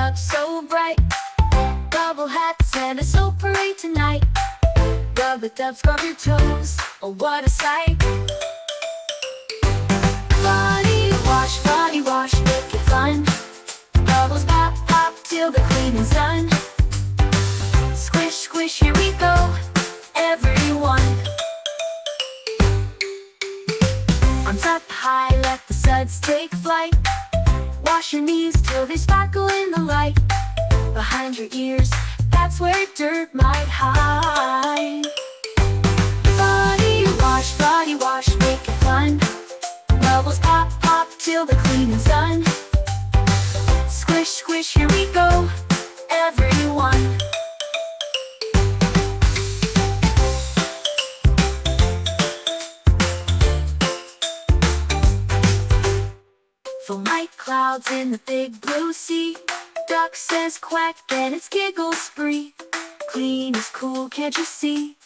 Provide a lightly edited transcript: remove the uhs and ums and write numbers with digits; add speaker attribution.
Speaker 1: up so bright. Bubble hats and a soap parade tonight. Rubber dub, scrub your toes, oh what a sight. Body wash, make it fun. Bubbles pop, pop, till the cleaning's done. Squish, squish, here we go, everyone. Arms up high, let the suds take flight. Wash your knees till they sparkle in the light. Behind your ears, that's where dirt might hide. Body wash, make it fun. Bubbles pop, pop, till the cleaning's done. Squish, squish, here we go, everyone. Foam like clouds in the big blue sea. Duck says quack and its giggles spree. Clean is cool, can't you see?